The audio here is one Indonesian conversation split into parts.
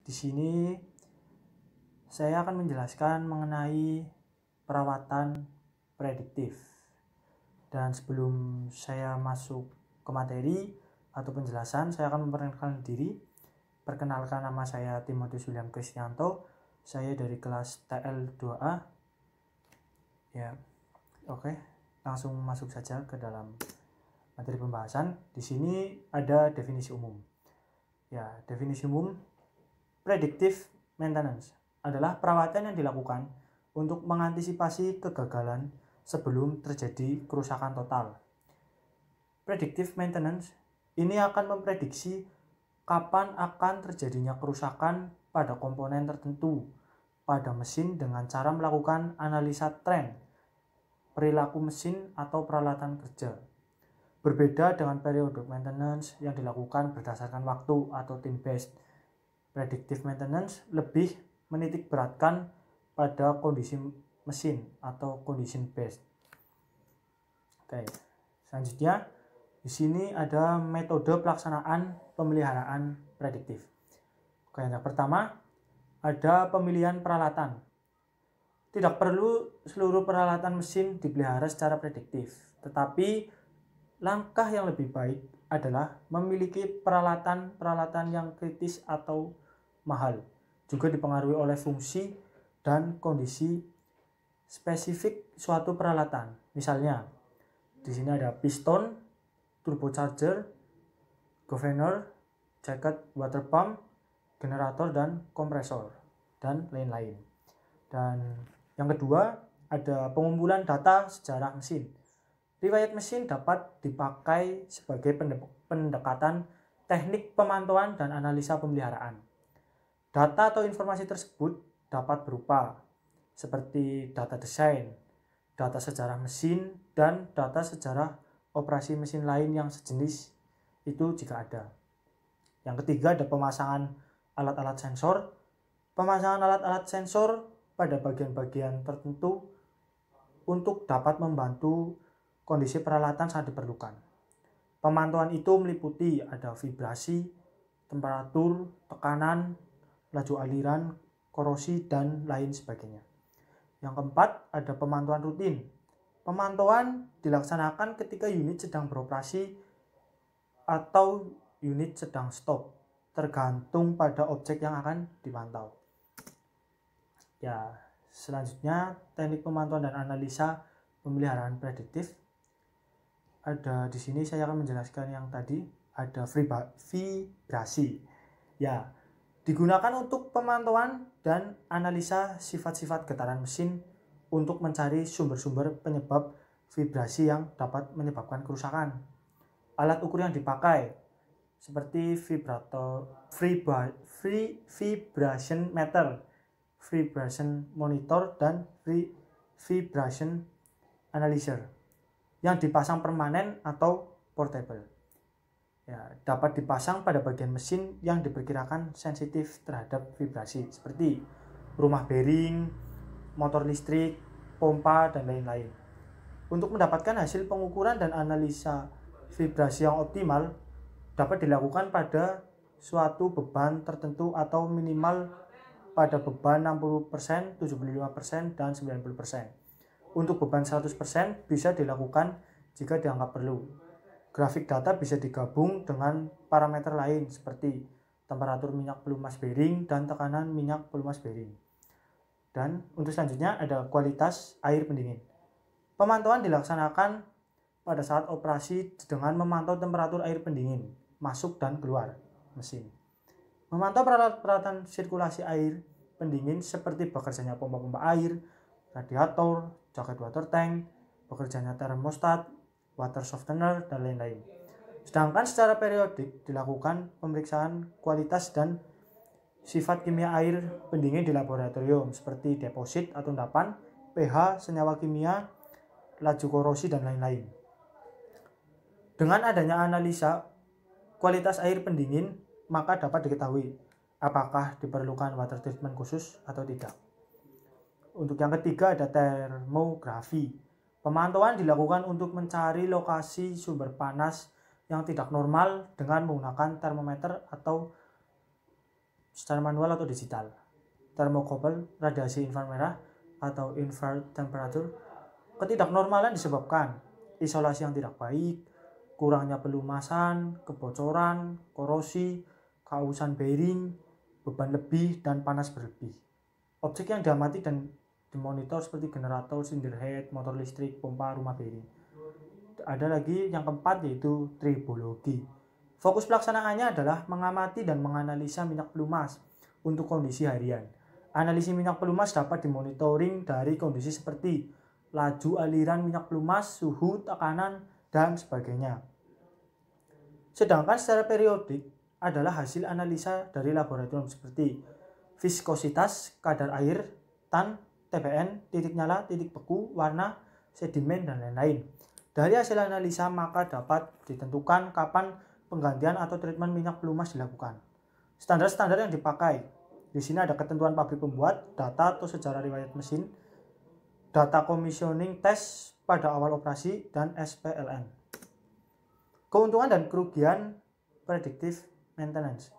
Di sini saya akan menjelaskan mengenai perawatan prediktif. Dan sebelum saya masuk ke materi atau penjelasan, saya akan memperkenalkan diri. Perkenalkan, nama saya Timotius William Kristianto. Saya dari kelas TL2A. Ya, oke. Langsung masuk saja ke dalam materi pembahasan. Di sini ada definisi umum. Ya, definisi umum predictive maintenance adalah perawatan yang dilakukan untuk mengantisipasi kegagalan sebelum terjadi kerusakan total. Predictive maintenance ini akan memprediksi kapan akan terjadinya kerusakan pada komponen tertentu pada mesin dengan cara melakukan analisa tren, perilaku mesin atau peralatan kerja. Berbeda dengan periodic maintenance yang dilakukan berdasarkan waktu atau time based. Predictive maintenance lebih menitik beratkan pada kondisi mesin atau condition based. Oke, selanjutnya di sini ada metode pelaksanaan pemeliharaan prediktif. Oke, yang pertama ada pemilihan peralatan. Tidak perlu seluruh peralatan mesin dipelihara secara prediktif, tetapi langkah yang lebih baik adalah memiliki peralatan-peralatan yang kritis atau mahal, juga dipengaruhi oleh fungsi dan kondisi spesifik suatu peralatan. Misalnya, di sini ada piston, turbocharger, governor, jacket water pump, generator dan kompresor, dan lain-lain. Dan yang kedua, ada pengumpulan data sejarah mesin. Riwayat mesin dapat dipakai sebagai pendekatan teknik pemantauan dan analisa pemeliharaan. Data atau informasi tersebut dapat berupa seperti data desain, data sejarah mesin, dan data sejarah operasi mesin lain yang sejenis itu jika ada. Yang ketiga ada pemasangan alat-alat sensor. Pemasangan alat-alat sensor pada bagian-bagian tertentu untuk dapat membantu kondisi peralatan saat diperlukan. Pemantauan itu meliputi ada vibrasi, temperatur, tekanan, laju aliran, korosi, dan lain sebagainya. Yang keempat, ada pemantauan rutin. Pemantauan dilaksanakan ketika unit sedang beroperasi atau unit sedang stop, tergantung pada objek yang akan dipantau. Ya, selanjutnya teknik pemantauan dan analisa pemeliharaan prediktif. Ada di sini saya akan menjelaskan yang tadi, ada vibrasi. Ya, digunakan untuk pemantauan dan analisa sifat-sifat getaran mesin untuk mencari sumber-sumber penyebab vibrasi yang dapat menyebabkan kerusakan. Alat ukur yang dipakai seperti vibration meter, vibration monitor, dan vibration analyzer yang dipasang permanen atau portable. Ya, dapat dipasang pada bagian mesin yang diperkirakan sensitif terhadap vibrasi seperti rumah bearing, motor listrik, pompa, dan lain-lain. Untuk mendapatkan hasil pengukuran dan analisa vibrasi yang optimal dapat dilakukan pada suatu beban tertentu atau minimal pada beban 60%, 75%, dan 90%. Untuk beban 100% bisa dilakukan jika dianggap perlu. Grafik data bisa digabung dengan parameter lain seperti temperatur minyak pelumas bearing dan tekanan minyak pelumas bearing. Dan untuk selanjutnya ada kualitas air pendingin. Pemantauan dilaksanakan pada saat operasi dengan memantau temperatur air pendingin masuk dan keluar mesin. Memantau peralatan sirkulasi air pendingin seperti bekerjanya pompa-pompa air, radiator, jaket water tank, bekerjanya termostat, water softener, dan lain-lain. Sedangkan secara periodik dilakukan pemeriksaan kualitas dan sifat kimia air pendingin di laboratorium seperti deposit atau endapan, pH, senyawa kimia, laju korosi, dan lain-lain. Dengan adanya analisa kualitas air pendingin, maka dapat diketahui apakah diperlukan water treatment khusus atau tidak. Untuk yang ketiga ada termografi. Pemantauan dilakukan untuk mencari lokasi sumber panas yang tidak normal dengan menggunakan termometer atau secara manual atau digital. Termokouple, radiasi inframerah atau infrared temperature. Ketidaknormalan disebabkan isolasi yang tidak baik, kurangnya pelumasan, kebocoran, korosi, kausan bearing, beban lebih, dan panas berlebih. Objek yang diamati dan dimonitor seperti generator, cylinder head, motor listrik, pompa, rumah bearing. Ada lagi yang keempat yaitu tribologi. Fokus pelaksanaannya adalah mengamati dan menganalisa minyak pelumas untuk kondisi harian. Analisis minyak pelumas dapat dimonitoring dari kondisi seperti laju aliran minyak pelumas, suhu, tekanan, dan sebagainya. Sedangkan secara periodik adalah hasil analisa dari laboratorium seperti viskositas, kadar air, tan, TPN, titik nyala, titik beku, warna, sedimen, dan lain-lain. Dari hasil analisa maka dapat ditentukan kapan penggantian atau treatment minyak pelumas dilakukan. Standar-standar yang dipakai. Di sini ada ketentuan pabrik pembuat, data atau sejarah riwayat mesin, data commissioning test pada awal operasi, dan SPLN. Keuntungan dan kerugian predictive maintenance.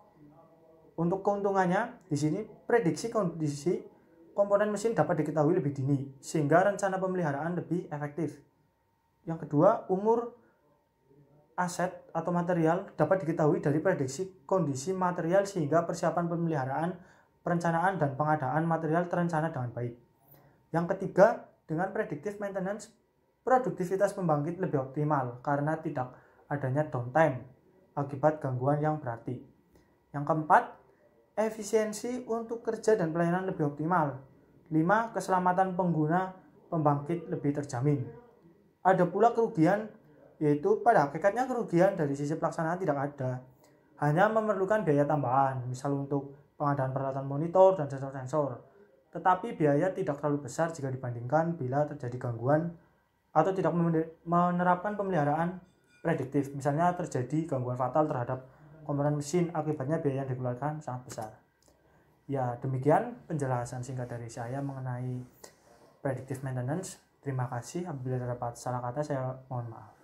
Untuk keuntungannya, di sini prediksi kondisi komponen mesin dapat diketahui lebih dini, sehingga rencana pemeliharaan lebih efektif. Yang kedua, umur aset atau material dapat diketahui dari prediksi kondisi material, sehingga persiapan pemeliharaan, perencanaan, dan pengadaan material terencana dengan baik. Yang ketiga, dengan predictive maintenance, produktivitas pembangkit lebih optimal karena tidak adanya downtime akibat gangguan yang berarti. Yang keempat, efisiensi untuk kerja dan pelayanan lebih optimal. 5. Keselamatan pengguna pembangkit lebih terjamin. Ada pula kerugian, yaitu pada hakikatnya kerugian dari sisi pelaksanaan tidak ada, hanya memerlukan biaya tambahan, misal untuk pengadaan peralatan monitor dan sensor-sensor. Tetapi biaya tidak terlalu besar jika dibandingkan bila terjadi gangguan atau tidak menerapkan pemeliharaan prediktif. Misalnya terjadi gangguan fatal terhadap komponen mesin, akibatnya biaya yang dikeluarkan sangat besar. Ya, demikian penjelasan singkat dari saya mengenai predictive maintenance. Terima kasih. Apabila terdapat salah kata, saya mohon maaf.